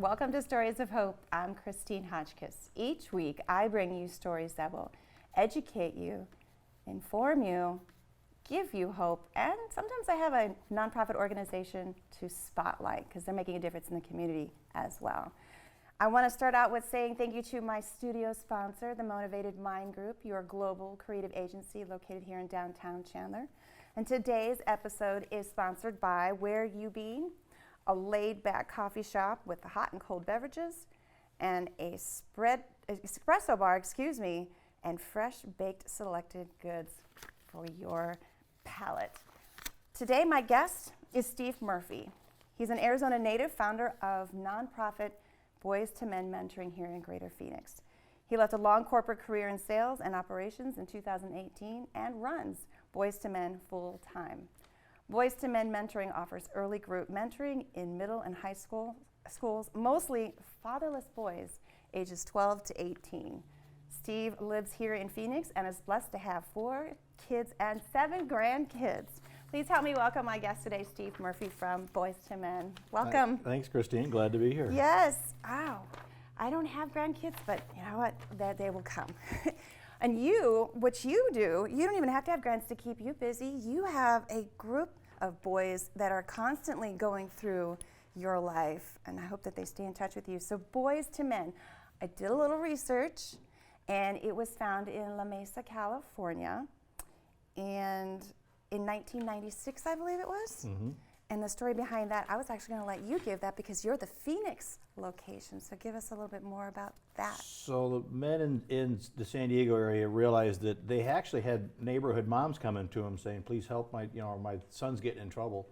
Welcome to Stories of Hope. I'm Christine Hotchkiss. Each week, I bring you stories that will educate you, inform you, give you hope, and sometimes I have a nonprofit organization to spotlight because they're making a difference in the community as well. I want to start out with saying thank you to my studio sponsor, the Motivated Mind Group, your global creative agency located here in downtown Chandler. And today's episode is sponsored by Where You Be, a laid-back coffee shop with hot and cold beverages, and a espresso bar, and fresh baked selected goods for your palate. Today, my guest is Steve Murphy. He's an Arizona native, founder of nonprofit Boys to Men Mentoring here in Greater Phoenix. He left a long corporate career in sales and operations in 2018 and runs Boys to Men full-time. Boys to Men Mentoring offers early group mentoring in middle and high schools, mostly fatherless boys ages 12 to 18. Steve lives here in Phoenix and is blessed to have 4 kids and 7 grandkids. Please help me welcome my guest today, Steve Murphy from Boys to Men. Welcome. Thanks, Christine. Glad to be here. Yes. Wow. I don't have grandkids, but you know what? That day will come. And what you do, you don't even have to have grands to keep you busy. You have a group of boys that are constantly going through your life, and I hope that they stay in touch with you. So Boys to Men. I did a little research, and it was found in La Mesa, California, and in 1996, I believe it was. Mm-hmm. And the story behind that, I was actually going to let you give that because you're the Phoenix location. So give us a little bit more about that. So the men in the San Diego area realized that they actually had neighborhood moms coming to them saying, "Please help my son's getting in trouble."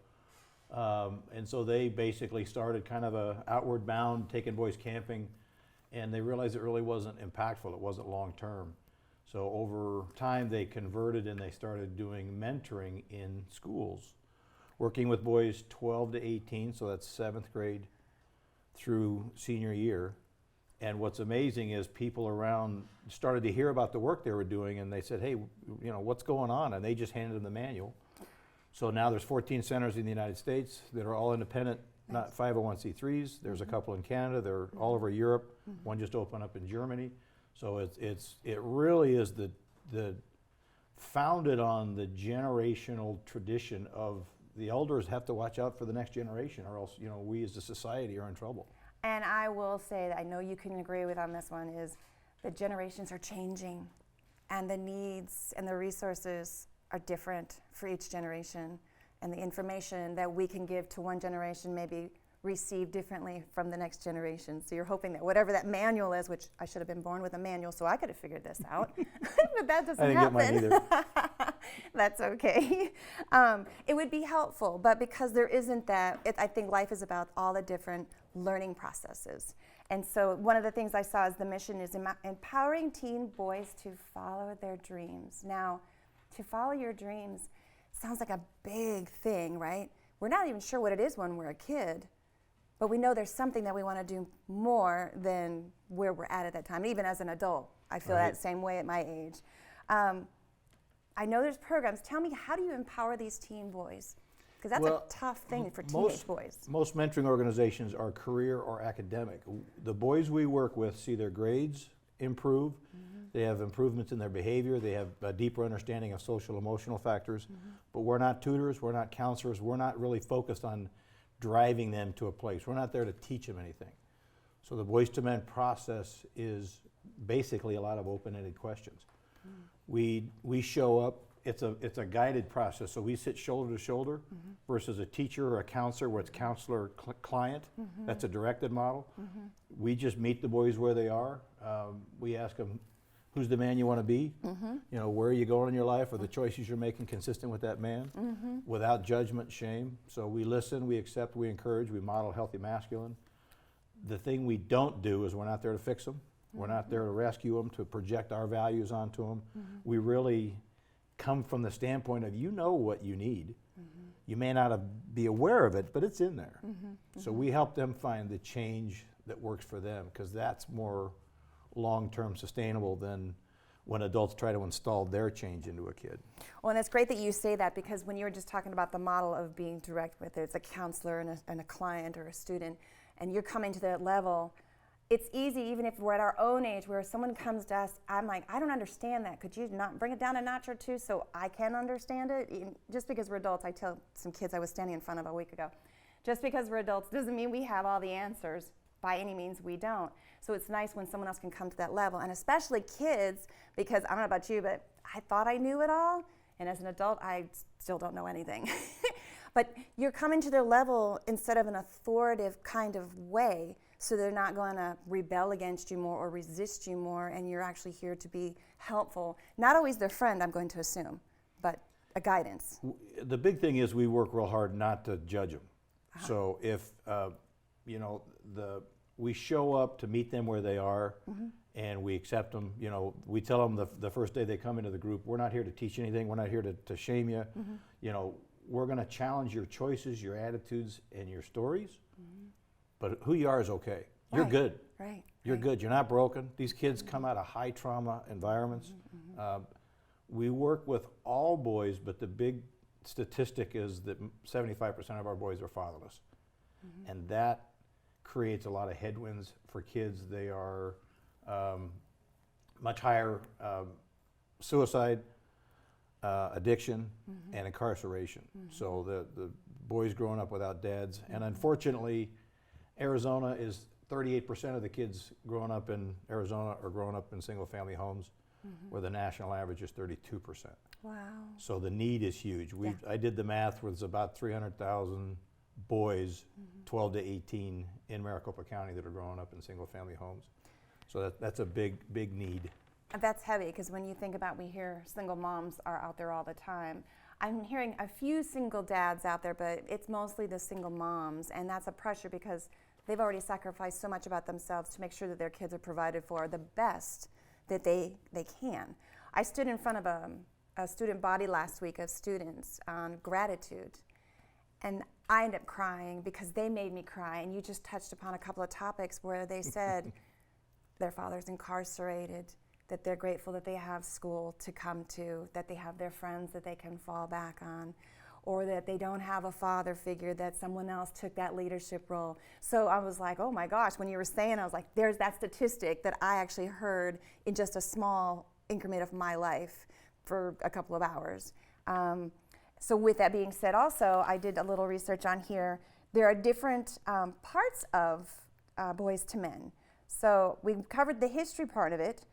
And so they basically started kind of a outward bound, taking boys camping, and they realized it really wasn't impactful. It wasn't long term. So over time, they converted and they started doing mentoring in schools, working with boys 12 to 18, so that's 7th grade through senior year. And what's amazing is people around started to hear about the work they were doing, and they said, "Hey, what's going on?" And they just handed them the manual. So now there's 14 centers in the United States that are all independent, not 501c3s. There's a couple in Canada. They're all over Europe. One just opened up in Germany. So it really is the founded on the generational tradition of the elders have to watch out for the next generation, or else we as a society are in trouble. And I will say that I know you can agree with on this one is the generations are changing, and the needs and the resources are different for each generation, and the information that we can give to one generation may be received differently from the next generation. So you're hoping that whatever that manual is, which I should have been born with a manual so I could have figured this out, but that doesn't happen. I didn't get mine either. That's okay. It would be helpful, but because there isn't that, I think life is about all the different learning processes. And so one of the things I saw is the mission is empowering teen boys to follow their dreams. Now, to follow your dreams sounds like a big thing, right? We're not even sure what it is when we're a kid, but we know there's something that we want to do more than where we're at that time. Even as an adult, I feel that same way at my age. I know there's programs. Tell me, how do you empower these teen boys? Because that's a tough thing for teenage boys. Most mentoring organizations are career or academic. The boys we work with see their grades improve. They have improvements in their behavior. They have a deeper understanding of social emotional factors. But we're not tutors. We're not counselors. We're not really focused on driving them to a place. We're not there to teach them anything. So the Boys to Men process is basically a lot of open-ended questions. We show up. It's a guided process. So we sit shoulder to shoulder versus a teacher or a counselor where it's counselor-client. That's a directed model. We just meet the boys where they are. We ask them, who's the man you want to be? Where are you going in your life? Are the choices you're making consistent with that man? Without judgment, shame. So we listen, we accept, we encourage, we model healthy masculine. The thing we don't do is we're not there to fix them. We're not there to rescue them, to project our values onto them. We really come from the standpoint of what you need. You may not be aware of it, but it's in there. So we help them find the change that works for them, because that's more long-term sustainable than when adults try to install their change into a kid. Well, and it's great that you say that, because when you were just talking about the model of being direct with it, it's a counselor and a client or a student, and you're coming to that level, it's easy, even if we're at our own age, where someone comes to us, I'm like, I don't understand that. Could you not bring it down a notch or two so I can understand it? Just because we're adults, I tell some kids I was standing in front of a week ago, just because we're adults doesn't mean we have all the answers. By any means, we don't. So it's nice when someone else can come to that level, and especially kids, because I don't know about you, but I thought I knew it all, and as an adult, I still don't know anything. But you're coming to their level instead of an authoritative kind of way, so they're not going to rebel against you more or resist you more, and you're actually here to be helpful. Not always their friend, I'm going to assume, but a guidance. The big thing is we work real hard not to judge them. So if, we show up to meet them where they are, and we accept them, we tell them the first day they come into the group, we're not here to teach anything, we're not here to shame you. We're going to challenge your choices, your attitudes, and your stories. But who you are is okay. You're good. Right. You're good. You're not broken. These kids come out of high trauma environments. We work with all boys, but the big statistic is that 75% of our boys are fatherless. And that creates a lot of headwinds for kids. They are much higher suicide, addiction, and incarceration. So the boys growing up without dads. And unfortunately, Arizona is 38% of the kids growing up in Arizona are growing up in single-family homes, where the national average is 32%. Wow. So the need is huge. I did the math, where there's about 300,000 boys, 12 to 18, in Maricopa County that are growing up in single-family homes. So that's a big need. That's heavy, because when you think about, we hear single moms are out there all the time. I'm hearing a few single dads out there, but it's mostly the single moms, and that's a pressure because they've already sacrificed so much about themselves to make sure that their kids are provided for the best that they can. I stood in front of a student body last week of students on gratitude, and I ended up crying because they made me cry, and you just touched upon a couple of topics where they said their father's incarcerated, that they're grateful that they have school to come to, that they have their friends that they can fall back on, or that they don't have a father figure, that someone else took that leadership role. So I was like, oh my gosh, when you were saying, I was like, there's that statistic that I actually heard in just a small increment of my life for a couple of hours. So with that being said, also, I did a little research on here. There are different parts of Boys to Men. So we covered the history part of it.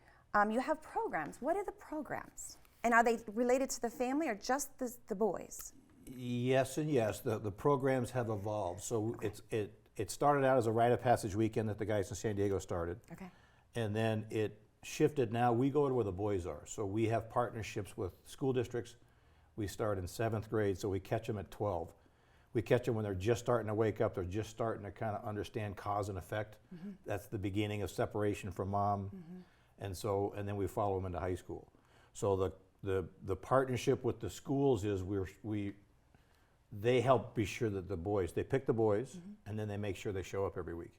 You have programs. What are the programs? And are they related to the family or just the boys? Yes and yes. The programs have evolved. So it started out as a rite of passage weekend that the guys in San Diego started. Okay. And then it shifted. Now we go to where the boys are. So we have partnerships with school districts. We start in 7th grade, so we catch them at 12. We catch them when they're just starting to wake up. They're just starting to kind of understand cause and effect. That's the beginning of separation from mom. And then we follow them into high school. So the partnership with the schools is they help be sure that they pick the boys, and then they make sure they show up every week.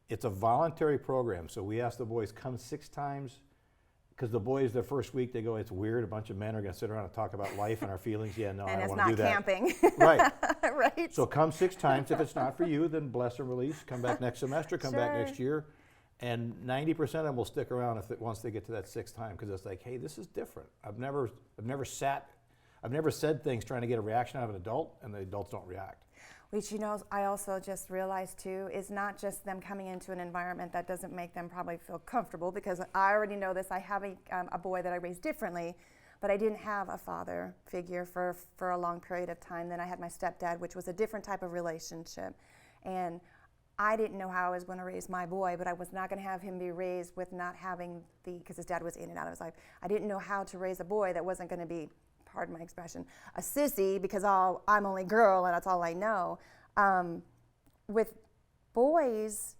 It's a voluntary program, so we ask the boys come 6 times, because the boys, the first week, they go, it's weird, a bunch of men are going to sit around and talk about life and our feelings. Yeah, no, I don't want to do that. And it's not camping. Right. Right. So come 6 times. If it's not for you, then bless and release. Come back next semester, come back next year. And 90% of them will stick around once they get to that 6th time, because it's like, hey, this is different. I've never said things trying to get a reaction out of an adult, and the adults don't react. Which, I also just realized too, is not just them coming into an environment that doesn't make them probably feel comfortable, because I already know this. I have a boy that I raised differently, but I didn't have a father figure for a long period of time. Then I had my stepdad, which was a different type of relationship. And I didn't know how I was going to raise my boy, but I was not going to have him be raised with not having because his dad was in and out of his life. I didn't know how to raise a boy that wasn't going to be, pardon my expression, a sissy, because I'm only girl and that's all I know. With boys,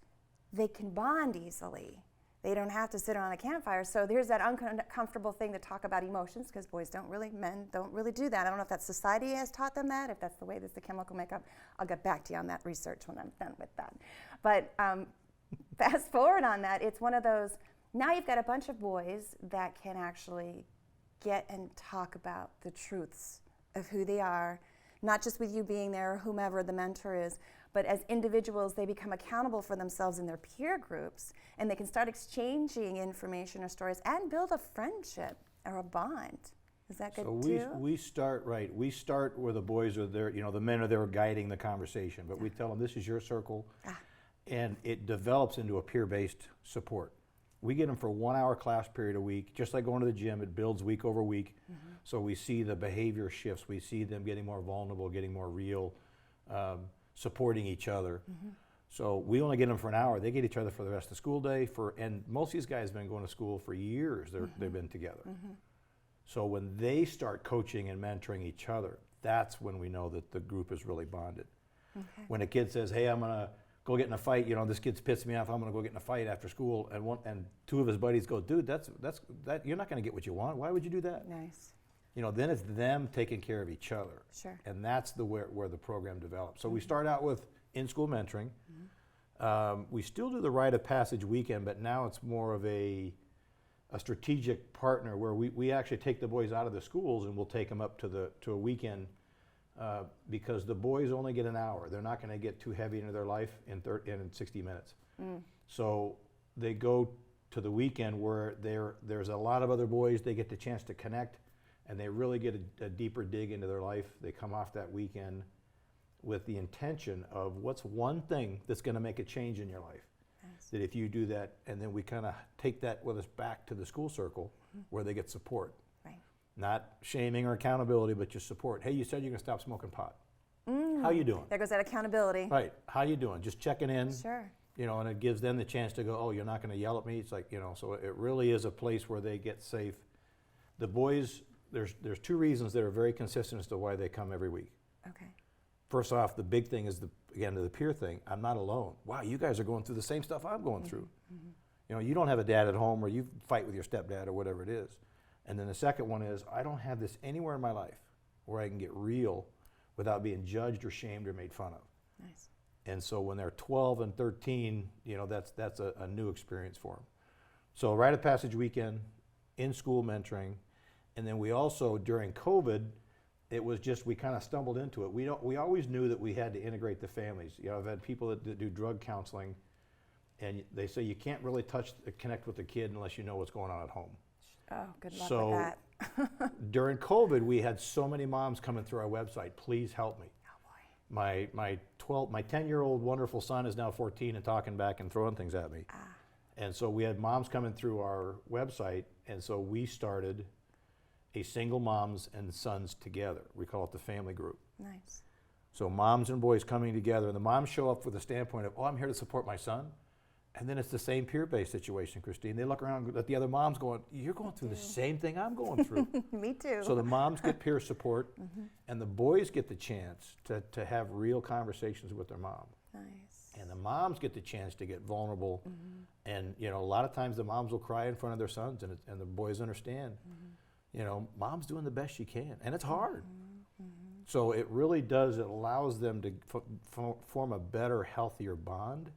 they can bond easily. They don't have to sit around a campfire. So there's that uncomfortable thing to talk about emotions, because men don't really do that. I don't know if that society has taught them that, if that's the way that's the chemical makeup. I'll get back to you on that research when I'm done with that. But fast forward on that, it's one of those, now you've got a bunch of boys that can actually get and talk about the truths of who they are, not just with you being there or whomever the mentor is, But as individuals, they become accountable for themselves in their peer groups, and they can start exchanging information or stories and build a friendship or a bond. Is that good too? So we start where the boys are there, the men are there guiding the conversation, but we tell them this is your circle, and it develops into a peer-based support. We get them for 1 hour class period a week, just like going to the gym. It builds week over week. So we see the behavior shifts. We see them getting more vulnerable, getting more real, supporting each other. So we only get them for an hour. They get each other for the rest of the school day. And most of these guys have been going to school for years. They've been together. So when they start coaching and mentoring each other, that's when we know that the group is really bonded. When a kid says, hey, I'm going to go get in a fight, this kid's pissed me off, I'm going to go get in a fight after school, and two of his buddies go, dude, that you're not going to get what you want. Why would you do that? Nice. Then it's them taking care of each other. Sure. And that's where the program develops. So we start out with in-school mentoring. We still do the rite of passage weekend, but now it's more of a strategic partner where we actually take the boys out of the schools and we'll take them up to a weekend because the boys only get an hour. They're not going to get too heavy into their life in 60 minutes. So they go to the weekend where there's a lot of other boys. They get the chance to connect, and they really get a deeper dig into their life. They come off that weekend with the intention of what's one thing that's going to make a change in your life. Nice. That if you do that, and then we kind of take that with us back to the school circle where they get support. Right. Not shaming or accountability, but just support. Hey, you said you're going to stop smoking pot. How you doing? There goes that accountability. Right. How you doing? Just checking in. Sure. And it gives them the chance to go, oh, you're not going to yell at me. It's like, so it really is a place where they get safe. The boys, there's two reasons that are very consistent as to why they come every week. Okay. First off, the big thing is, the peer thing. I'm not alone. Wow, you guys are going through the same stuff I'm going through. You don't have a dad at home or you fight with your stepdad or whatever it is. And then the second one is, I don't have this anywhere in my life where I can get real without being judged or shamed or made fun of. Nice. And so when they're 12 and 13, that's a new experience for them. So rite of passage weekend, in-school mentoring, and then we also, during COVID, it was just, we kind of stumbled into it. We always knew that we had to integrate the families. I've had people that do drug counseling, and they say you can't really connect with the kid unless you know what's going on at home. Oh, good luck with that. During COVID, we had so many moms coming through our website, please help me. Oh boy. My 10-year-old wonderful son is now 14 and talking back and throwing things at me. And so we had moms coming through our website, and so we started a single moms and sons together. We call it the family group. Nice. So moms and boys coming together, and the moms show up with the standpoint of, oh, I'm here to support my son. And then it's the same peer-based situation, Christine. They look around at the other moms going, you're going through the same thing I'm going through. Me too. So the moms get peer support, and the boys get the chance to have real conversations with their mom. Nice. And the moms get the chance to get vulnerable. And a lot of times the moms will cry in front of their sons, and the boys understand. Mom's doing the best she can, and it's hard. So it really does, it allows them to form a better, healthier bond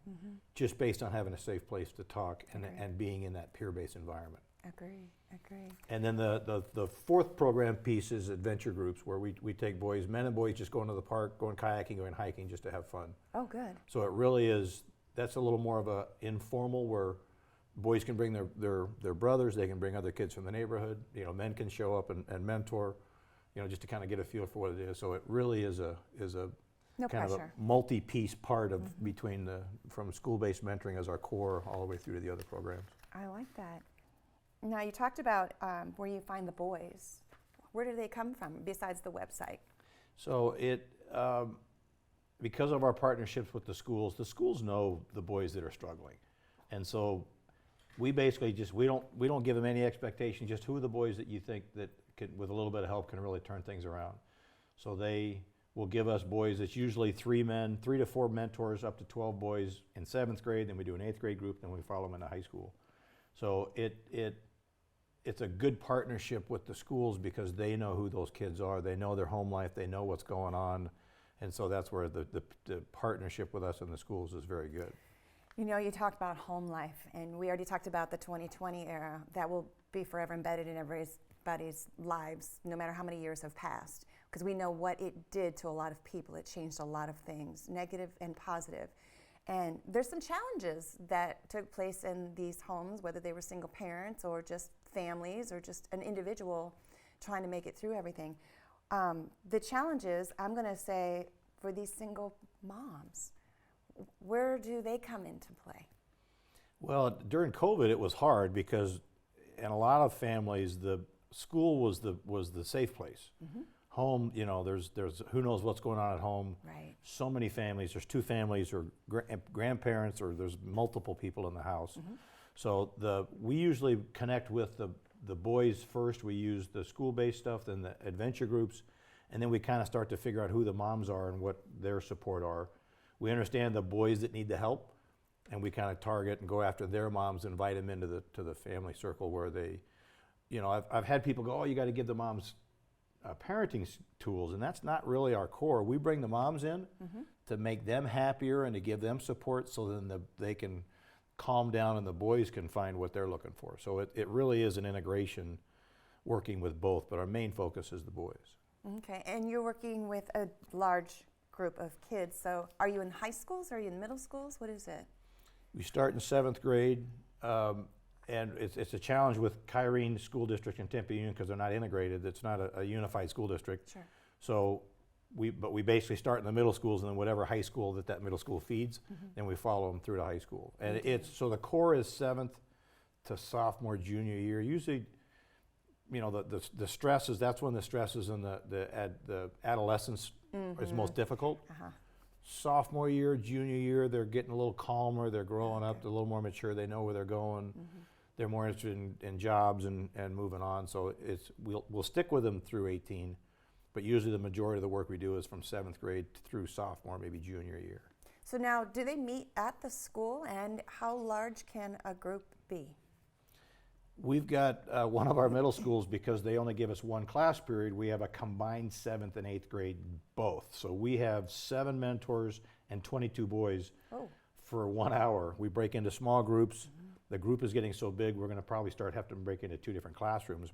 just based on having a safe place to talk and being in that peer-based environment. Agree. And then the fourth program piece is adventure groups, where we take boys, men and boys, just going to the park, going kayaking, going hiking just to have fun. Oh, good. So it really is, that's a little more of a informal, where boys can bring their brothers, they can bring other kids from the neighborhood, men can show up and mentor, just to kind of get a feel for what it is. So it really is a No kind pressure. of a multi-piece part of between from school-based mentoring as our core all the way through to the other programs. I like that. Now, you talked about where you find the boys. Where do they come from besides the website? So because of our partnerships with the schools know the boys that are struggling. And so we basically we don't give them any expectation, just who are the boys that you think that with a little bit of help can really turn things around. So they will give us boys, it's usually 3 to 4 mentors, up to 12 boys in 7th grade, then we do an 8th grade group, then we follow them into high school. So it's a good partnership with the schools because they know who those kids are, they know their home life, they know what's going on, and so that's where the partnership with us in the schools is very good. You talked about home life, and we already talked about the 2020 era. That will be forever embedded in everybody's lives, no matter how many years have passed. because we know what it did to a lot of people. It changed a lot of things, negative and positive. And there's some challenges that took place in these homes, whether they were single parents or just families or just an individual trying to make it through everything. The challenges, I'm going to say, for these single moms, where do they come into play? Well, during COVID, it was hard because in a lot of families, the school was the safe place. Home, you know, there's who knows what's going on at home. Right. So many families. There's two families or grandparents, or there's multiple people in the house. So we usually connect with the boys first. We use the school-based stuff, then the adventure groups, and then we kind of start to figure out who the moms are and what their support are. We understand the boys that need the help, and we kind of target and go after their moms, invite them into the family circle where they, you know, I've had people go, oh, you got to give the moms parenting tools, and that's not really our core. We bring the moms in to make them happier and to give them support, so then they can calm down and the boys can find what they're looking for. So it really is an integration, working with both, but our main focus is the boys. Okay, and you're working with a large group of kids. So are you in high schools? Are you in middle schools? What is it? We start in 7th grade, and it's a challenge with Kyrene School District and Tempe Union because they're not integrated. It's not a unified school district. Sure. So we basically start in the middle schools, and then whatever high school that middle school feeds, then we follow them through to high school. And so the core is 7th to sophomore, junior year. Usually, you know, the stresses, that's when the stresses and the adolescence is most difficult. Sophomore year, junior year, they're getting a little calmer, they're growing up, they're a little more mature, they know where they're going. They're more interested in jobs and moving on. So we'll stick with them through 18, but usually the majority of the work we do is from 7th grade through sophomore, maybe junior year. So now, do they meet at the school, and how large can a group be? We've got one of our middle schools, because they only give us one class period, we have a combined 7th and 8th grade both. So we have 7 mentors and 22 boys for 1 hour. We break into small groups. The group is getting so big, we're going to probably have to break into 2 different classrooms.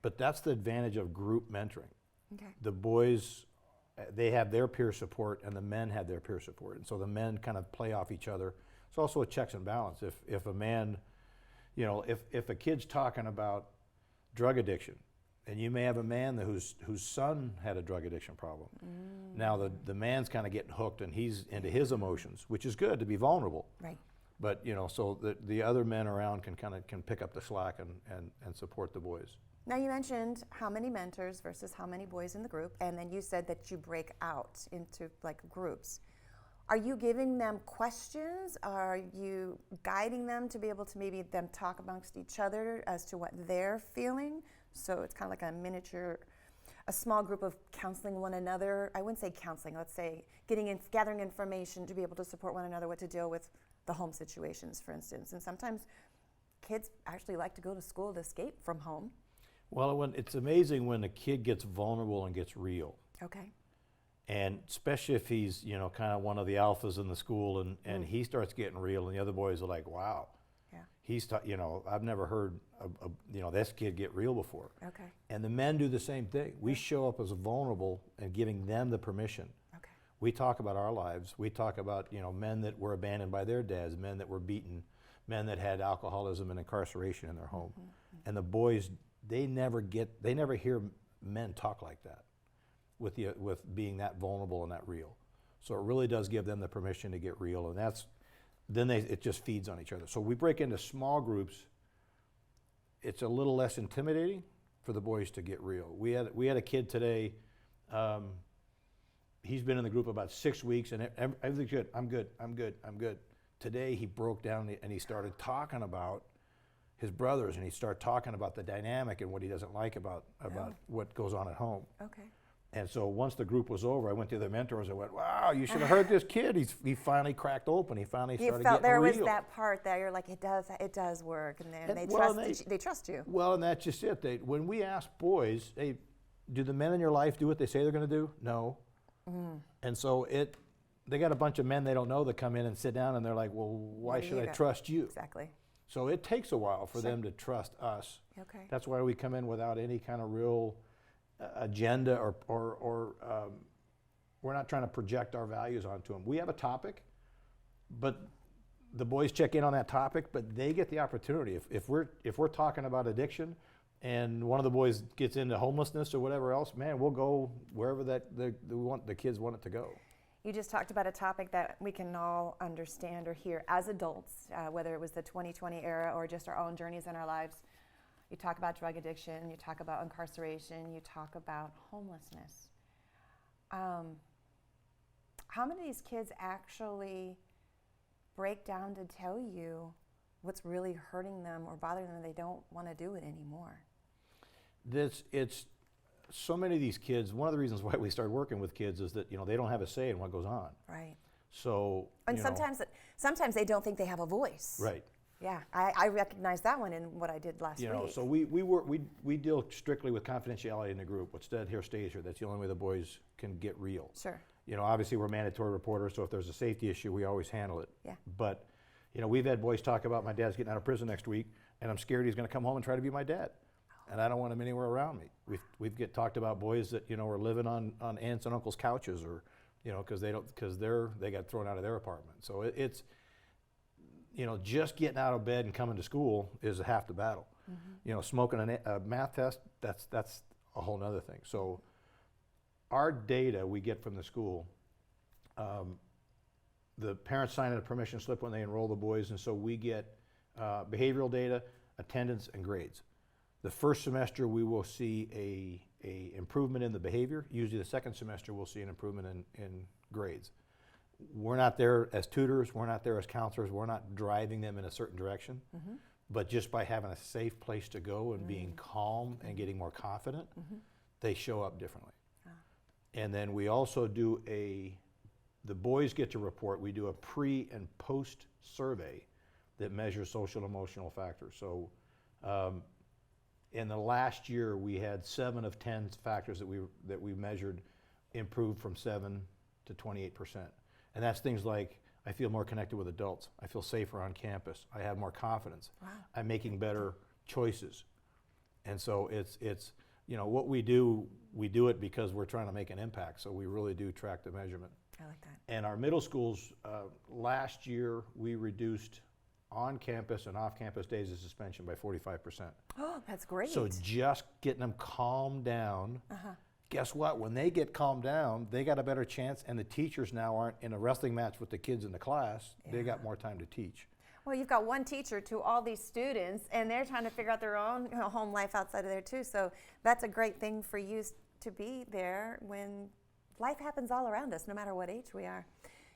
But that's the advantage of group mentoring. The boys, they have their peer support, and the men have their peer support. And so the men kind of play off each other. It's also a checks and balance. If a man, you know, if a kid's talking about drug addiction, and you may have a man whose son had a drug addiction problem. Now the man's kind of getting hooked, and he's into his emotions, which is good to be vulnerable. Right. But you know, so the other men around can pick up the slack and support the boys. Now, you mentioned how many mentors versus how many boys in the group, and then you said that you break out into like groups. Are you giving them questions? Are you guiding them to be able to maybe them talk amongst each other as to what they're feeling? So it's kind of like a small group of counseling one another. I wouldn't say counseling, let's say gathering information to be able to support one another, what to deal with the home situations, for instance. And sometimes kids actually like to go to school to escape from home. Well, it's amazing when a kid gets vulnerable and gets real. Okay. And especially if he's, you know, kind of one of the alphas in the school, and he starts getting real, and the other boys are like, wow. Yeah. You know, I've never heard, you know, this kid get real before. Okay. And the men do the same thing. We show up as vulnerable and giving them the permission. Okay. We talk about our lives. We talk about, you know, men that were abandoned by their dads, men that were beaten, men that had alcoholism and incarceration in their home. And the boys, they never hear men talk like that, with being that vulnerable and that real. So it really does give them the permission to get real, and it just feeds on each other. So we break into small groups. It's a little less intimidating for the boys to get real. We had a kid today. He's been in the group about 6 weeks, and everything's good. I'm good. Today he broke down and he started talking about his brothers, and he started talking about the dynamic and what he doesn't like about what goes on at home. Okay. And so once the group was over, I went to the mentors and went, wow, you should have heard this kid. He finally cracked open. He finally started getting real. You felt there was that part that you're like, it does work, and then they trust you. Well, and that's just it. When we ask boys, hey, do the men in your life do what they say they're going to do? No. And so they got a bunch of men they don't know that come in and sit down, and they're like, well, why should I trust you? Exactly. So it takes a while for them to trust us. Okay. That's why we come in without any kind of real agenda or we're not trying to project our values onto them. We have a topic, but the boys check in on that topic, but they get the opportunity. If we're talking about addiction, and one of the boys gets into homelessness or whatever else, man, we'll go wherever the kids want it to go. You just talked about a topic that we can all understand or hear as adults, whether it was the 2020 era or just our own journeys in our lives. You talk about drug addiction, you talk about incarceration, you talk about homelessness. How many of these kids actually break down to tell you what's really hurting them or bothering them and they don't want to do it anymore? It's so many of these kids. One of the reasons why we started working with kids is that they don't have a say in what goes on. Right. So and sometimes they don't think they have a voice. Right. Yeah, I recognize that one in what I did last week. So we deal strictly with confidentiality in the group. What's said here stays here. That's the only way the boys can get real. Sure. Obviously we're mandatory reporters, so if there's a safety issue, we always handle it. Yeah. But we've had boys talk about my dad's getting out of prison next week, and I'm scared he's going to come home and try to be my dad, and I don't want him anywhere around me. We've talked about boys that are living on aunts and uncles' couches, or because they got thrown out of their apartment. So it's just getting out of bed and coming to school is half the battle. Mm-hmm. Smoking a math test, that's a whole nother thing. So our data we get from the school, the parents sign a permission slip when they enroll the boys, and so we get behavioral data, attendance, and grades. The first semester we will see a improvement in the behavior. Usually the second semester we'll see an improvement in grades. We're not there as tutors, we're not there as counselors, we're not driving them in a certain direction, mm-hmm. but just by having a safe place to go and being calm and getting more confident, mm-hmm. they show up differently. And then we also do the boys get to report, we do a pre and post survey that measures social and emotional factors. So in the last year, we had 7 of 10 factors that we measured improved from 7 to 28%. And that's things like, I feel more connected with adults. I feel safer on campus. I have more confidence. Wow. I'm making better choices. And so it's what we do it because we're trying to make an impact. So we really do track the measurement. I like that. And our middle schools, last year, we reduced on-campus and off-campus days of suspension by 45%. Oh, that's great. So just getting them calmed down. Uh-huh. Guess what? When they get calmed down, they got a better chance, and the teachers now aren't in a wrestling match with the kids in the class. Yeah. They got more time to teach. Well, you've got one teacher to all these students, and they're trying to figure out their own home life outside of there too. So that's a great thing for you to be there when life happens all around us, no matter what age we are.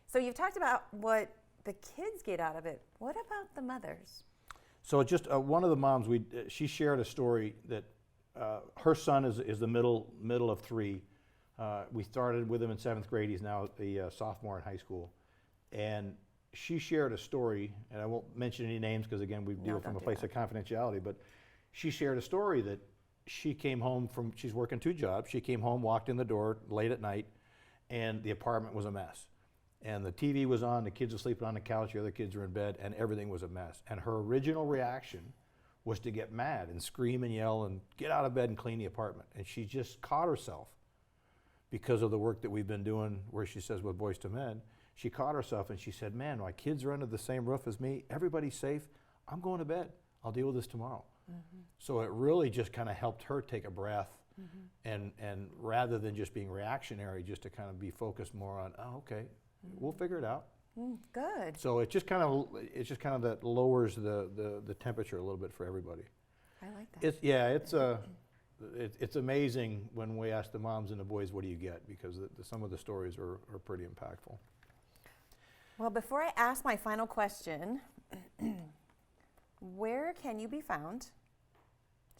So you've talked about what the kids get out of it. What about the mothers? So just one of the moms, she shared a story that her son is the middle of 3. We started with him in 7th grade. He's now a sophomore in high school. And she shared a story, and I won't mention any names because, again, we deal from a place of confidentiality, but she shared a story that she came home she's working 2 jobs. She came home, walked in the door late at night, and the apartment was a mess. And the TV was on, the kids were sleeping on the couch, the other kids were in bed, and everything was a mess. And her original reaction was to get mad and scream and yell and get out of bed and clean the apartment. And she just caught herself because of the work that we've been doing, where she says with Boys to Men. She caught herself and she said, man, my kids are under the same roof as me. Everybody's safe. I'm going to bed. I'll deal with this tomorrow. Mm-hmm. So it really just kind of helped her take a breath, mm-hmm. and rather than just being reactionary, just to kind of be focused more on, oh, okay, mm-hmm. we'll figure it out. Good. So it just kind of that lowers the temperature a little bit for everybody. I like that. It's amazing when we ask the moms and the boys, what do you get? Because some of the stories are pretty impactful. Well, before I ask my final question, where can you be found?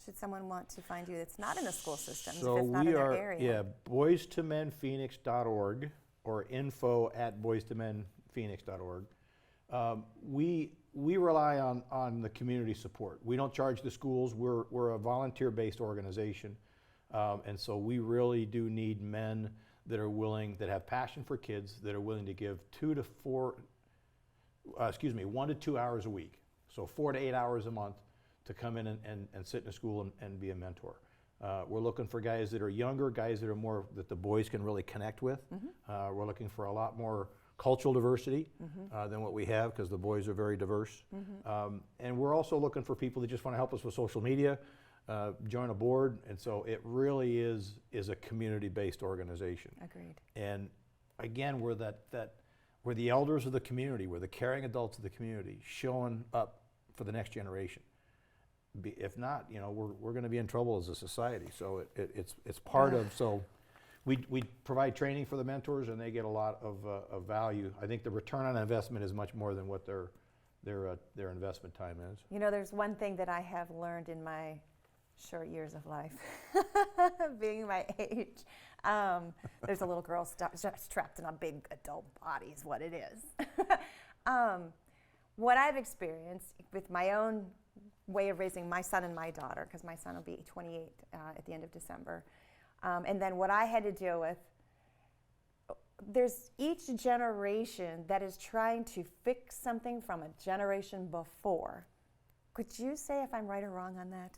Should someone want to find you that's not in the school system, so if it's not in their area? boystomenphoenix.org or info@boystomenphoenix.org. We rely on the community support. We don't charge the schools. We're a volunteer-based organization, and so we really do need men that are willing, that have passion for kids, that are willing to give 1 to 2 hours a week, so 4 to 8 hours a month to come in and sit in a school and be a mentor. We're looking for guys that are younger, guys that are more, that the boys can really connect with. We're looking for a lot more cultural diversity than what we have, because the boys are very diverse. And we're also looking for people that just want to help us with social media, join a board, and so it really is a community-based organization. Agreed. And again, we're we're the elders of the community, we're the caring adults of the community, showing up for the next generation. If not, you know, we're going to be in trouble as a society. So it's part of, so we provide training for the mentors, and they get a lot of value. I think the return on investment is much more than what their investment time is. You know, there's one thing that I have learned in my short years of life, being my age. There's a little girl strapped in a big adult body is what it is. What I've experienced with my own way of raising my son and my daughter, because my son will be 28 at the end of December, and then what I had to deal with, there's each generation that is trying to fix something from a generation before. Could you say if I'm right or wrong on that?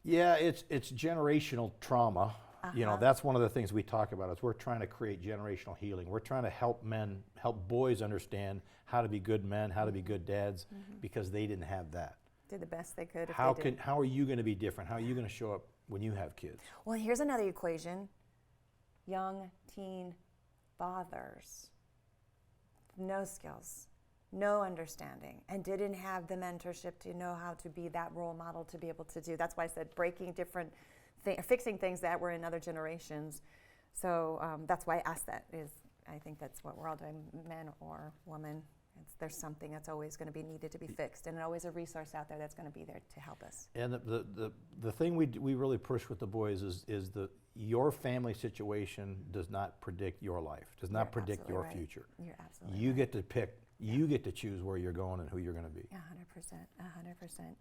Yeah, it's generational trauma. You know, that's one of the things we talk about, is we're trying to create generational healing. We're trying to help boys understand how to be good men, how to be good dads, because they didn't have that. Did the best they could. How are you going to be different? How are you going to show up when you have kids? Well, here's another equation. Young teen fathers, no skills, no understanding, and didn't have the mentorship to know how to be that role model to be able to do. That's why I said breaking different fixing things that were in other generations. So that's why I asked that. I think that's what we're all doing, men or women. There's something that's always going to be needed to be fixed, and always a resource out there that's going to be there to help us. And the thing we really push with the boys is your family situation does not predict your life, does not predict your future. You're absolutely You right. get to pick, you get to choose where you're going and who you're going to be. 100%.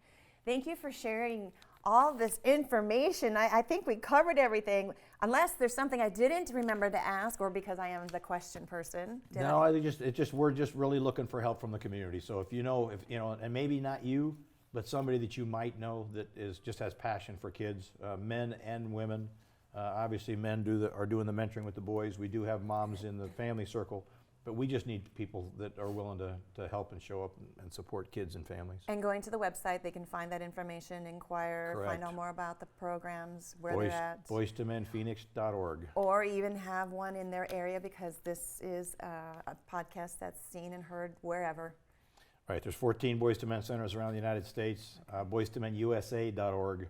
Thank you for sharing all this information. I think we covered everything, unless there's something I didn't remember to ask, or because I am the question person. I think we're just really looking for help from the community. So if you know, and maybe not you, but somebody that you might know that just has passion for kids, men and women. Obviously, men are doing the mentoring with the boys. We do have moms in the family circle. But we just need people that are willing to help and show up and support kids and families. And going to the website, they can find that information, inquire, Correct. find out more about the programs, where they're at. BoysToMenPhoenix.org. Or even have one in their area, because this is a podcast that's seen and heard wherever. Right, there's 14 Boys to Men centers around the United States. BoysToMenUSA.org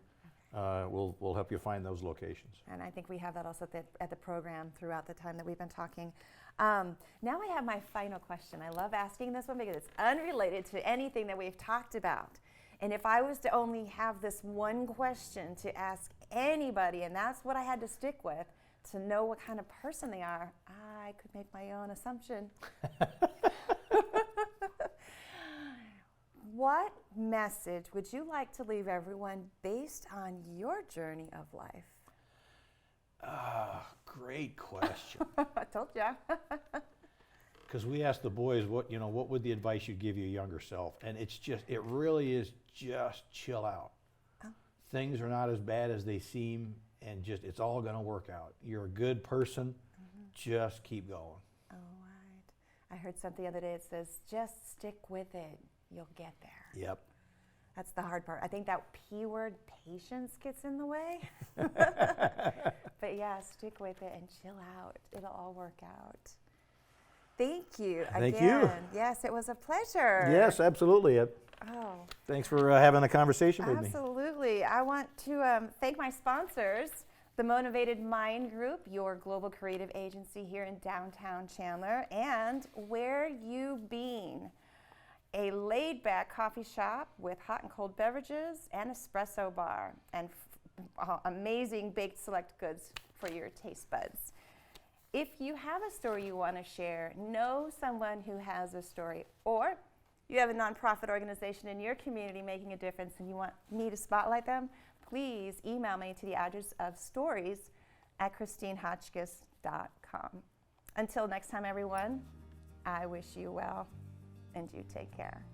will help you find those locations. And I think we have that also at the program throughout the time that we've been talking. Now I have my final question. I love asking this one because it's unrelated to anything that we've talked about. And if I was to only have this one question to ask anybody, and that's what I had to stick with, to know what kind of person they are, I could make my own assumption. What message would you like to leave everyone based on your journey of life? Great question. I told you. Because we asked the boys, what would the advice you'd give your younger self? And it really is just chill out. Oh. Things are not as bad as they seem, and it's all going to work out. You're a good person. Just keep going. Oh, right. I heard something the other day. It says, just stick with it. You'll get there. Yep. That's the hard part. I think that P word, patience, gets in the way. But yeah, stick with it and chill out. It'll all work out. Thank you Thank again. you. Yes, it was a pleasure. Yes, absolutely. Oh. Thanks for having a conversation with me. Absolutely. I want to thank my sponsors, the Motivated Mind Group, your global creative agency here in downtown Chandler, and Where You Been, a laid-back coffee shop with hot and cold beverages and espresso bar, and amazing baked select goods for your taste buds. If you have a story you want to share, know someone who has a story, or you have a nonprofit organization in your community making a difference and you want me to spotlight them, please email me to the address of stories@christinehotchkiss.com. Until next time, everyone, I wish you well, and you take care.